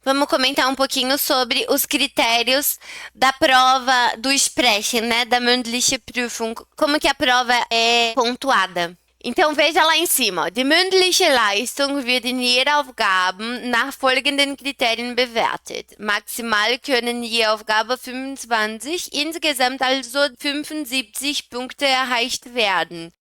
Vamos comentar um pouquinho sobre os critérios da prova do Sprechen, né? Da mündliche Prüfung. Como que a prova é pontuada. Então veja lá em cima, ó. Die mündliche Leistung wird in jeder Aufgabe nach folgenden Kriterien bewertet. Maximal können je Aufgabe 25, insgesamt also 75 Punkte erreicht werden.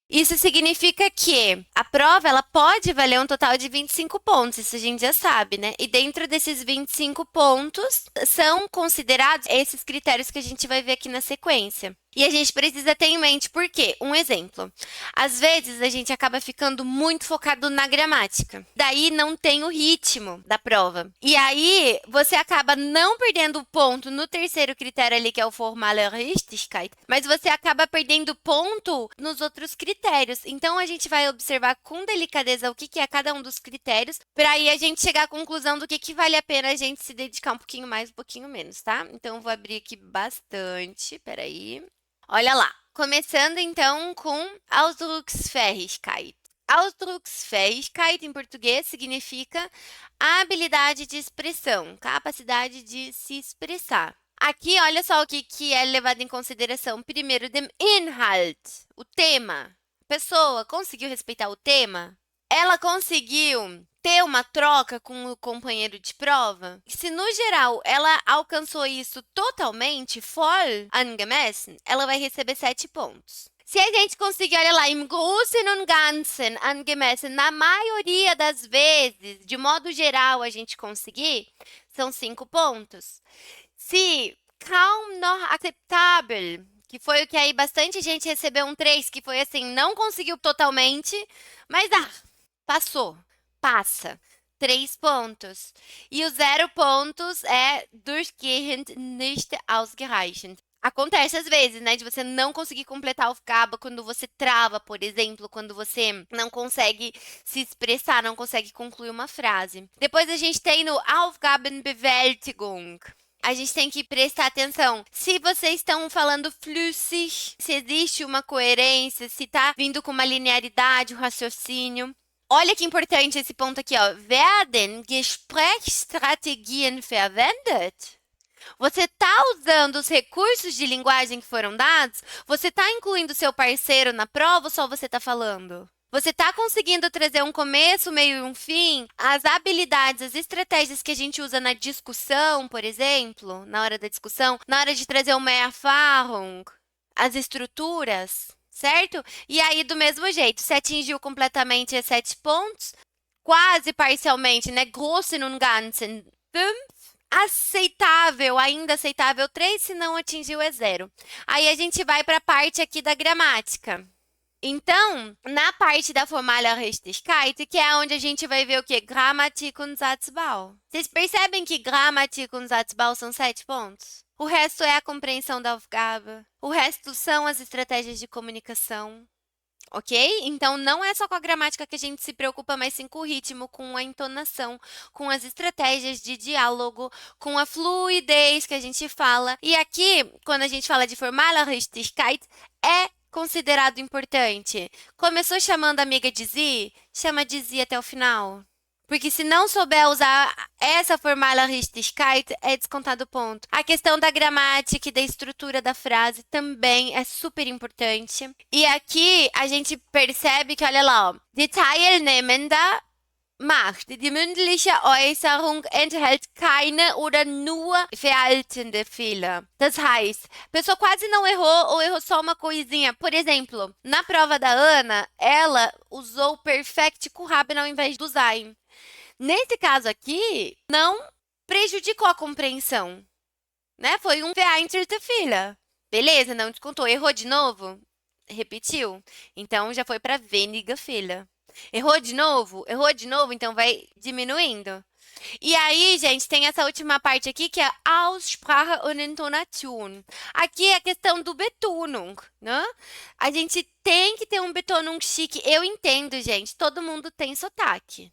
Isso significa que a prova ela pode valer um total de 25 pontos, isso a gente já sabe, né? E dentro desses 25 pontos são considerados esses critérios que a gente vai ver aqui na sequência. E a gente precisa ter em mente por quê? Um exemplo. Às vezes a gente acaba ficando muito focado na gramática. Daí não tem o ritmo da prova. E aí você acaba não perdendo o ponto no terceiro critério ali, que é o formale Richtigkeit, mas você acaba perdendo ponto nos outros critérios. Então a gente vai observar com delicadeza o que é cada um dos critérios, para aí a gente chegar à conclusão do que vale a pena a gente se dedicar um pouquinho mais, um pouquinho menos, tá? Então eu vou abrir aqui bastante, peraí. Olha lá, começando então com Ausdrucksfähigkeit. Ausdrucksfähigkeit em português significa habilidade de expressão, capacidade de se expressar. Aqui, olha só o que é levado em consideração. Primeiro, dem Inhalt, o tema. A pessoa conseguiu respeitar o tema? Ela conseguiu ter uma troca com o companheiro de prova? Se no geral ela alcançou isso totalmente, voll angemessen, ela vai receber 7 pontos. Se a gente conseguir, olha lá, im Großen und Ganzen angemessen, na maioria das vezes, de modo geral, a gente conseguir, são 5 pontos. Se kaum noch acceptável, que foi o que aí bastante gente recebeu um 3, que foi assim, não conseguiu totalmente, mas passou, passa. 3 pontos. E os 0 pontos é durchgehend nicht ausreichend. Acontece às vezes, né, de você não conseguir completar o vocábulo quando você trava, por exemplo, quando você não consegue se expressar, não consegue concluir uma frase. Depois a gente tem no Aufgabenbewältigung. A gente tem que prestar atenção. Se vocês estão falando flüssig, se existe uma coerência, se está vindo com uma linearidade, o raciocínio. Olha que importante esse ponto aqui, ó. Werden Gesprächsstrategien verwendet? Você está usando os recursos de linguagem que foram dados? Você está incluindo seu parceiro na prova ou só você está falando? Você está conseguindo trazer um começo, meio e um fim? As habilidades, as estratégias que a gente usa na discussão, por exemplo, na hora da discussão, na hora de trazer uma Erfahrung, as estruturas, certo? E aí, do mesmo jeito, se atingiu completamente 7 pontos, quase parcialmente, né? Großen und Ganzen, 5. Aceitável, ainda aceitável, 3, se não atingiu é 0. Aí a gente vai para a parte aqui da gramática. Então, na parte da formale Richtigkeit, que é onde a gente vai ver o que? Grammatik und Satzbau. Vocês percebem que Grammatik und Satzbau são 7 pontos? O resto é a compreensão da Aufgabe. O resto são as estratégias de comunicação. Ok? Então, não é só com a gramática que a gente se preocupa, mas sim com o ritmo, com a entonação, com as estratégias de diálogo, com a fluidez que a gente fala. E aqui, quando a gente fala de formale Richtigkeit, é considerado importante. Começou chamando a amiga de Sie, chama de Sie até o final. Porque se não souber usar essa formale Richtigkeit, é descontado ponto. A questão da gramática e da estrutura da frase também é super importante. E aqui a gente percebe que, olha lá, ó, die Teilnehmende macht. Die mündliche Äußerung enthält keine oder nur verhaltende Fehler. Das heißt, a pessoa quase não errou ou errou só uma coisinha. Por exemplo, na prova da Ana, ela usou o perfect com haben ao invés do sein. Nesse caso aqui, não prejudicou a compreensão, né? Foi um verhaltende Fehler. Beleza, não descontou. Errou de novo? Repetiu? Então, já foi para weniger Fehler. Errou de novo? Errou de novo, então vai diminuindo. E aí, gente, tem essa última parte aqui que é Aussprache und Intonation. Aqui é a questão do Betonung, né? A gente tem que ter um Betonung chique. Eu entendo, gente, todo mundo tem sotaque,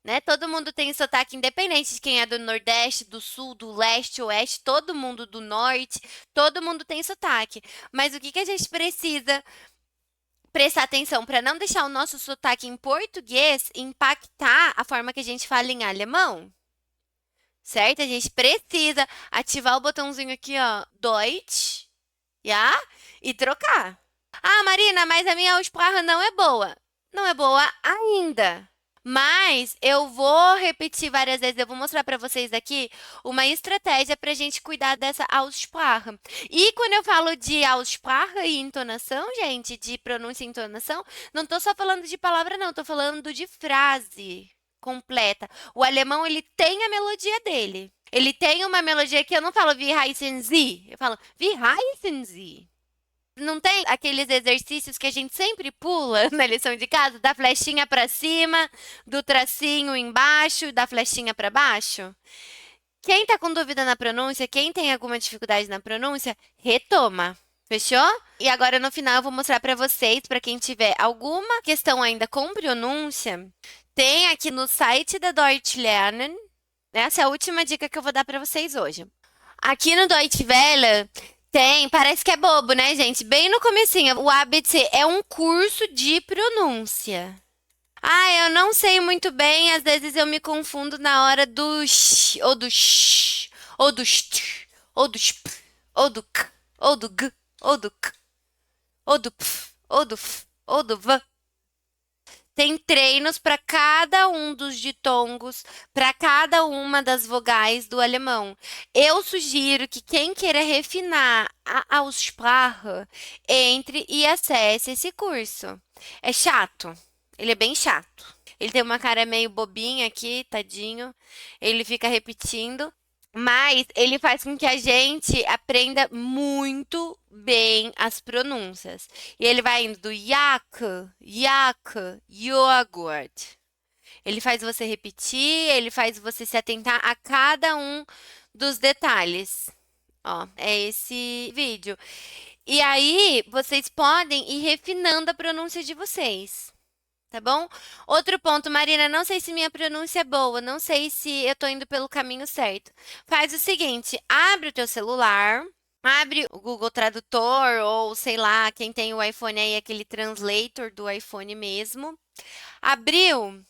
né? Todo mundo tem sotaque, independente de quem é do Nordeste, do Sul, do Leste, Oeste, todo mundo do Norte, todo mundo tem sotaque. Mas o que a gente precisa prestar atenção para não deixar o nosso sotaque em português impactar a forma que a gente fala em alemão? certo? A gente precisa ativar o botãozinho aqui, ó, Deutsch, já? E trocar. Ah, Marina, mas a minha Aussprache não é boa. Não é boa ainda. Mas eu vou repetir várias vezes, eu vou mostrar para vocês aqui uma estratégia para a gente cuidar dessa Aussprache. E quando eu falo de Aussprache e entonação, gente, de pronúncia e entonação, não estou só falando de palavra, não, estou falando de frase completa. O alemão, ele tem a melodia dele. Ele tem uma melodia que eu não falo wie heißen Sie, eu falo wie heißen Sie. Não tem aqueles exercícios que a gente sempre pula na lição de casa, da flechinha para cima, do tracinho embaixo, da flechinha para baixo? Quem tá com dúvida na pronúncia, quem tem alguma dificuldade na pronúncia, retoma. Fechou? E agora no final eu vou mostrar para vocês, para quem tiver alguma questão ainda com pronúncia, tem aqui no site da Deutsch Lernen. Essa é a última dica que eu vou dar para vocês hoje. Aqui no Deutsche Welle tem, parece que é bobo, né, gente? Bem no comecinho, o ABC é um curso de pronúncia. Ah, eu não sei muito bem, às vezes eu me confundo na hora do sh, ou do sh, ou do st, ou do sp, ou do k, ou do g, ou do k, ou do pf, ou do f, ou do v. Tem treinos para cada um dos ditongos, para cada uma das vogais do alemão. Eu sugiro que quem queira refinar a Aussprache entre e acesse esse curso. É chato, ele é bem chato. Ele tem uma cara meio bobinha aqui, tadinho. Ele fica repetindo, mas ele faz com que a gente aprenda muito bem as pronúncias. E ele vai indo do yak, yak, yogurt. Ele faz você repetir, ele faz você se atentar a cada um dos detalhes. Ó, é esse vídeo. E aí, vocês podem ir refinando a pronúncia de vocês. Tá bom? Outro ponto, Marina, não sei se minha pronúncia é boa, não sei se eu tô indo pelo caminho certo. Faz o seguinte, abre o teu celular, abre o Google Tradutor ou sei lá, quem tem o iPhone aí, aquele translator do iPhone mesmo. Abriu,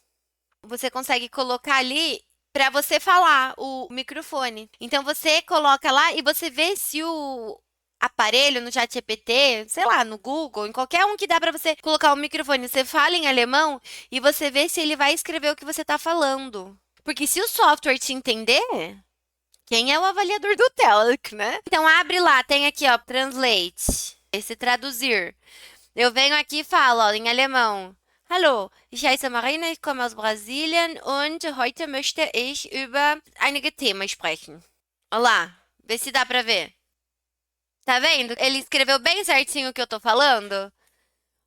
você consegue colocar ali para você falar o microfone. Então você coloca lá e você vê se o aparelho no ChatGPT, sei lá, no Google, em qualquer um que dá para você colocar o microfone, você fala em alemão e você vê se ele vai escrever o que você está falando. Porque se o software te entender, quem é o avaliador do TELC, né? Então abre lá, tem aqui, ó, Translate, esse traduzir. Eu venho aqui e falo, ó, em alemão. Hallo, ich heiße Marina, ich komme aus Brasilien und heute möchte ich über einige Themen sprechen. Olá, vê se dá pra ver. Tá vendo? Ele escreveu bem certinho o que eu tô falando.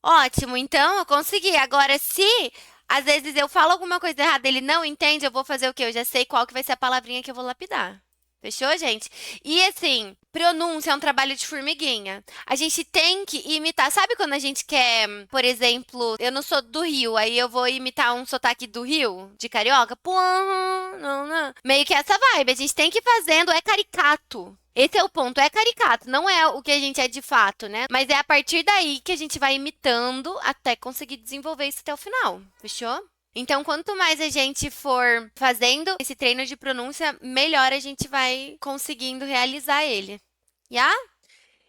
Ótimo, então eu consegui. Agora, se às vezes eu falo alguma coisa errada, ele não entende, eu vou fazer o quê? Eu já sei qual que vai ser a palavrinha que eu vou lapidar. Fechou, gente? E assim, pronúncia é um trabalho de formiguinha. A gente tem que imitar. Sabe quando a gente quer, por exemplo, eu não sou do Rio, aí eu vou imitar um sotaque do Rio, de carioca? Pô, não, não. Meio que essa vibe. A gente tem que ir fazendo, é caricato. Esse é o ponto, é caricato, não é o que a gente é de fato, né? Mas é a partir daí que a gente vai imitando até conseguir desenvolver isso até o final. Fechou? Então, quanto mais a gente for fazendo esse treino de pronúncia, melhor a gente vai conseguindo realizar ele. Já?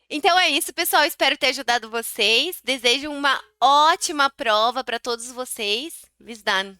Então é isso, pessoal. Espero ter ajudado vocês. Desejo uma ótima prova para todos vocês. Bis dann.